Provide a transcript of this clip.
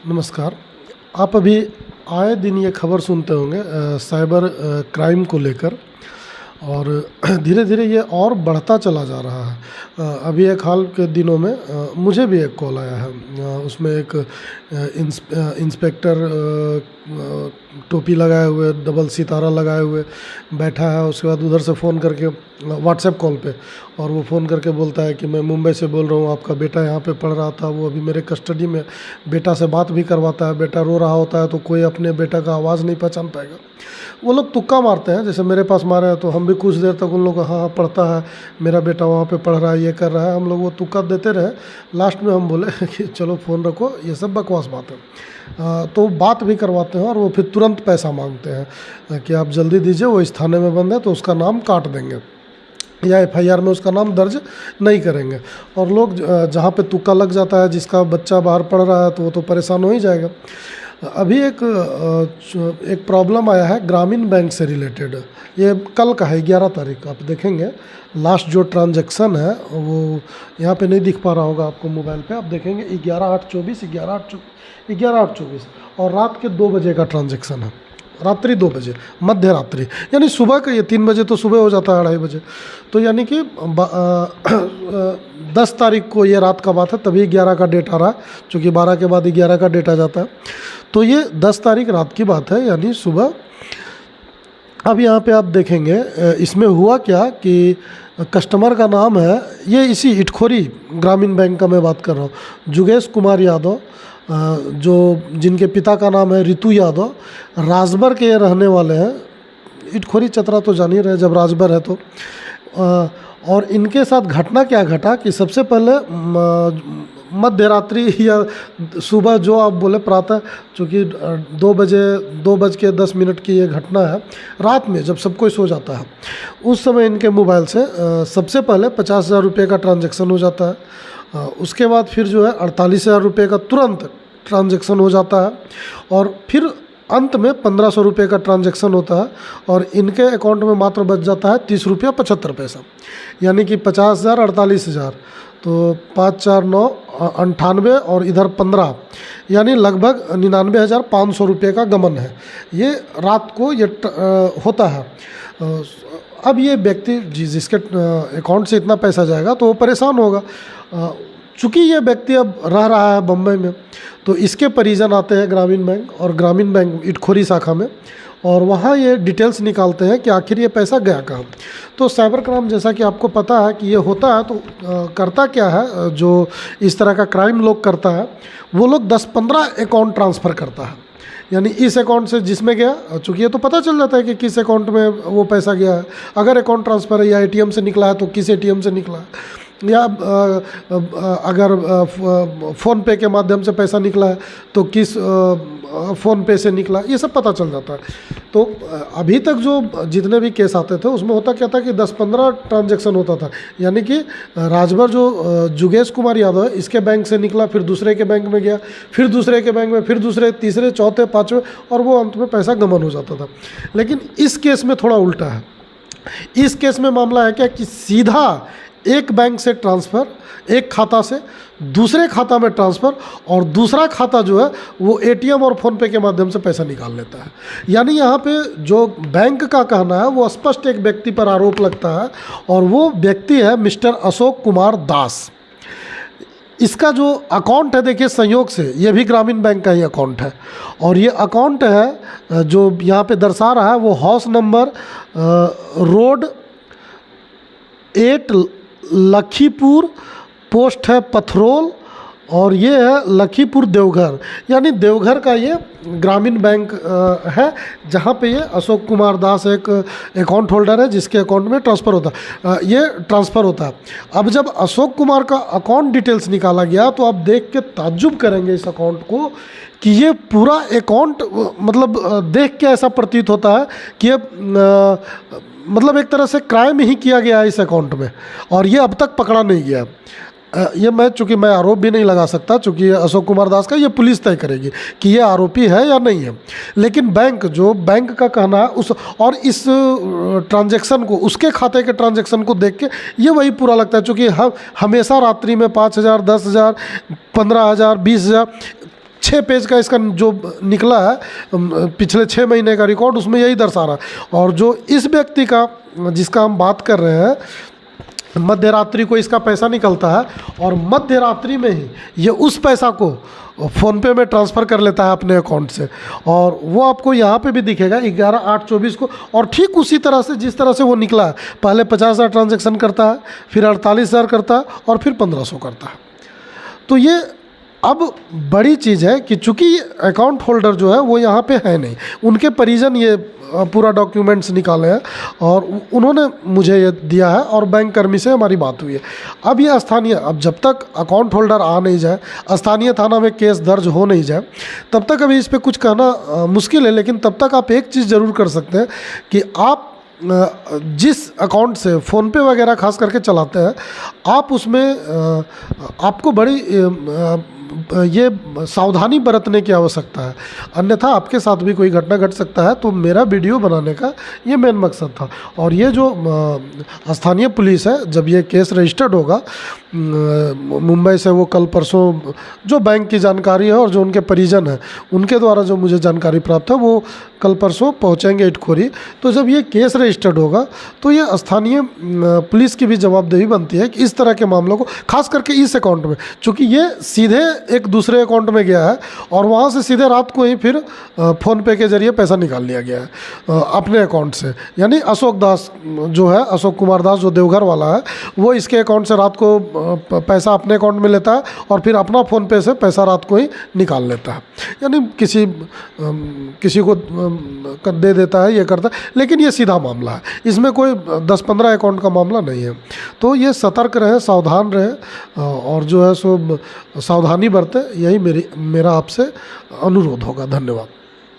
नमस्कार। आप अभी आए दिन ये खबर सुनते होंगे साइबर क्राइम को लेकर, और धीरे धीरे ये और बढ़ता चला जा रहा है। अभी एक हाल के दिनों में मुझे भी एक कॉल आया है। उसमें एक इंस्पेक्टर टोपी लगाए हुए, डबल सितारा लगाए हुए बैठा है। उसके बाद उधर से फ़ोन करके व्हाट्सएप कॉल पे, और वो फ़ोन करके बोलता है कि मैं मुंबई से बोल रहा हूँ, आपका बेटा यहाँ पे पढ़ रहा था, वो अभी मेरे कस्टडी में। बेटा से बात भी करवाता है, बेटा रो रहा होता है तो कोई अपने बेटा का आवाज़ नहीं पहचान पाएगा। वो लोग तुक्का मारते हैं, जैसे मेरे पास मारे हैं तो हम भी कुछ देर तक उन लोग हाँ हाँ पढ़ता है, मेरा बेटा वहाँ पे पढ़ रहा है, ये कर रहा है, हम लोग वो तुक्का देते रहे। लास्ट में हम बोले कि चलो फ़ोन रखो, ये सब बकवास बात है। तो बात भी करवाते हैं और वो फिर तुरंत पैसा मांगते हैं कि आप जल्दी दीजिए, वो इस थाने में बंद है तो उसका नाम काट देंगे या एफआईआर में उसका नाम दर्ज नहीं करेंगे। और लोग जहाँ पे तुक्का लग जाता है, जिसका बच्चा बाहर पढ़ रहा है तो वो तो परेशान हो ही जाएगा। अभी एक प्रॉब्लम आया है ग्रामीण बैंक से रिलेटेड। ये कल का है, 11 तारीख। आप देखेंगे लास्ट जो ट्रांजैक्शन है वो यहाँ पे नहीं दिख पा रहा होगा आपको मोबाइल पे। आप देखेंगे 11/8/24, 11/8/24 और रात के 2 बजे का ट्रांजैक्शन है। रात्रि 2 बजे, मध्य रात्रि, यानी सुबह का। ये 3 बजे तो सुबह हो जाता है, 2:30 बजे। तो यानी कि 10 तारीख को ये रात का बात है, तभी 11 का डेट आ रहा है, चूँकि 12 के बाद 11 का डेट आ जाता है। तो ये 10 तारीख रात की बात है, यानी सुबह। अब यहाँ पे आप देखेंगे इसमें हुआ क्या कि कस्टमर का नाम है, ये इसी इटखोरी ग्रामीण बैंक का मैं बात कर रहा हूँ, जुगेश कुमार यादव, जो जिनके पिता का नाम है रितु यादव, राजबर के ये रहने वाले हैं। इटखोरी चतरा तो जान ही रहे जब राजबर है तो। और इनके साथ घटना क्या घटा कि सबसे पहले मध्य रात्रि या सुबह, जो आप बोले प्रातः, चूँकि 2:10 की ये घटना है, रात में जब सब कोई सो जाता है उस समय इनके मोबाइल से सबसे पहले 50,000 रुपये का ट्रांजैक्शन हो जाता है। उसके बाद फिर जो है 48,000 रुपये का तुरंत ट्रांजैक्शन हो जाता है, और फिर अंत में 1,500 रुपये का ट्रांजैक्शन होता है, और इनके अकाउंट में मात्र बच जाता है 30 रुपया 75 पैसा। यानी कि 50,000 48,000, तो 5 4 9 98 और इधर 15, यानी लगभग 99,500 रुपये का गमन है। ये रात को ये होता है। अब ये व्यक्ति जिसके अकाउंट से इतना पैसा जाएगा तो वो परेशान होगा। चूँकि ये व्यक्ति अब रह रहा है बम्बई में, तो इसके परिजन आते हैं ग्रामीण बैंक, और ग्रामीण बैंक इटखोरी शाखा में, और वहाँ ये डिटेल्स निकालते हैं कि आखिर ये पैसा गया कहाँ। तो साइबर क्राइम, जैसा कि आपको पता है कि ये होता है, तो करता क्या है, जो इस तरह का क्राइम लोग करता है, वो लोग 10-15 अकाउंट ट्रांसफ़र करता है। यानी इस अकाउंट से जिसमें गया, चूँकि ये तो पता चल जाता है कि किस अकाउंट में वो पैसा गया है। अगर अकाउंट ट्रांसफ़र है या एटीएम से निकला है तो किस एटीएम से निकला है, या अगर फ़ोन पे के माध्यम से पैसा निकला है तो किस फ़ोन पे से निकला, ये सब पता चल जाता है। तो अभी तक जो जितने भी केस आते थे उसमें होता क्या था कि 10-15 ट्रांजैक्शन होता था। यानी कि राजभर जो जुगेश कुमार यादव है, इसके बैंक से निकला, फिर दूसरे के बैंक में गया, फिर दूसरे के बैंक में, फिर दूसरे, तीसरे, चौथे, पाँचवें, और वो अंत में पैसा गमन हो जाता था। लेकिन इस केस में थोड़ा उल्टा है। इस केस में मामला है क्या कि सीधा एक बैंक से ट्रांसफ़र, एक खाता से दूसरे खाता में ट्रांसफ़र, और दूसरा खाता जो है वो एटीएम और फ़ोन पे के माध्यम से पैसा निकाल लेता है। यानी यहाँ पे जो बैंक का कहना है वो स्पष्ट एक व्यक्ति पर आरोप लगता है, और वो व्यक्ति है मिस्टर अशोक कुमार दास। इसका जो अकाउंट है, देखिए संयोग से ये भी ग्रामीण बैंक का ही अकाउंट है, और ये अकाउंट है जो यहाँ पे दर्शा रहा है वो house number road 8 Lakhipur, post है पथरोल, और ये है लखीपुर देवघर। यानी देवघर का ये ग्रामीण बैंक है, जहाँ पे ये अशोक कुमार दास एक अकाउंट होल्डर है, जिसके अकाउंट में ट्रांसफ़र होता है, ये ट्रांसफ़र होता है। अब जब अशोक कुमार का अकाउंट डिटेल्स निकाला गया तो आप देख के ताज्जुब करेंगे इस अकाउंट को कि ये पूरा अकाउंट, मतलब देख के ऐसा प्रतीत होता है कि ये मतलब एक तरह से क्राइम ही किया गया है इस अकाउंट में, और ये अब तक पकड़ा नहीं गया। ये चूँकि मैं आरोप भी नहीं लगा सकता, चूँकि अशोक कुमार दास का, ये पुलिस तय करेगी कि ये आरोपी है या नहीं है। लेकिन बैंक का कहना है उस, और इस ट्रांजैक्शन को, उसके खाते के ट्रांजैक्शन को देख के ये वही पूरा लगता है। चूँकि हमेशा रात्रि में 5,000, 10,000, 15,000, 20,000 6 पेज का इसका जो निकला है पिछले 6 महीने का रिकॉर्ड, उसमें यही दर्शा रहा है। और जो इस व्यक्ति का जिसका हम बात कर रहे हैं, मध्य को इसका पैसा निकलता है और मध्य रात्रि में ही ये उस पैसा को फ़ोनपे में ट्रांसफ़र कर लेता है अपने अकाउंट से, और वो आपको यहाँ पे भी दिखेगा 11/8/24 को। और ठीक उसी तरह से जिस तरह से वो निकला है, पहले 50,000 ट्रांजैक्शन करता है, फिर 48,000 करता है और फिर 1,500 करता है। तो ये अब बड़ी चीज़ है कि चूँकि अकाउंट होल्डर जो है वो यहाँ पे है नहीं, उनके परिजन ये पूरा डॉक्यूमेंट्स निकाले हैं और उन्होंने मुझे ये दिया है और बैंक कर्मी से हमारी बात हुई है। अब ये स्थानीय, अब जब तक अकाउंट होल्डर आ नहीं जाए, स्थानीय थाना में केस दर्ज हो नहीं जाए, तब तक अभी इस पर कुछ कहना मुश्किल है। लेकिन तब तक आप एक चीज़ ज़रूर कर सकते हैं कि आप जिस अकाउंट से फ़ोनपे वगैरह खास करके चलाते हैं, आप उसमें आपको बड़ी ये सावधानी बरतने की आवश्यकता है, अन्यथा आपके साथ भी कोई घटना घट सकता है। तो मेरा वीडियो बनाने का ये मेन मकसद था। और ये जो स्थानीय पुलिस है, जब ये केस रजिस्टर्ड होगा मुंबई से, वो कल परसों जो बैंक की जानकारी है और जो उनके परिजन हैं उनके द्वारा जो मुझे जानकारी प्राप्त है, वो कल परसों पहुंचेंगे इटखोरी। तो जब ये केस रजिस्टर्ड होगा तो ये स्थानीय पुलिस की भी जवाबदेही बनती है कि इस तरह के मामलों को, खास करके इस अकाउंट में, चूँकि ये सीधे एक दूसरे अकाउंट में गया है और वहाँ से सीधे रात को ही फिर फ़ोनपे के ज़रिए पैसा निकाल लिया गया है अपने अकाउंट से। यानी अशोक दास जो है, अशोक कुमार दास जो देवघर वाला है, वो इसके अकाउंट से रात को पैसा अपने अकाउंट में लेता है और फिर अपना फ़ोनपे से पैसा रात को ही निकाल लेता है। यानी किसी को दे देता है, ये करता है, लेकिन ये सीधा मामला है, इसमें कोई 10-15 अकाउंट का मामला नहीं है। तो ये सतर्क रहें, सावधान रहें और जो है सो सावधानी बरतें, यही मेरा आपसे अनुरोध होगा। धन्यवाद।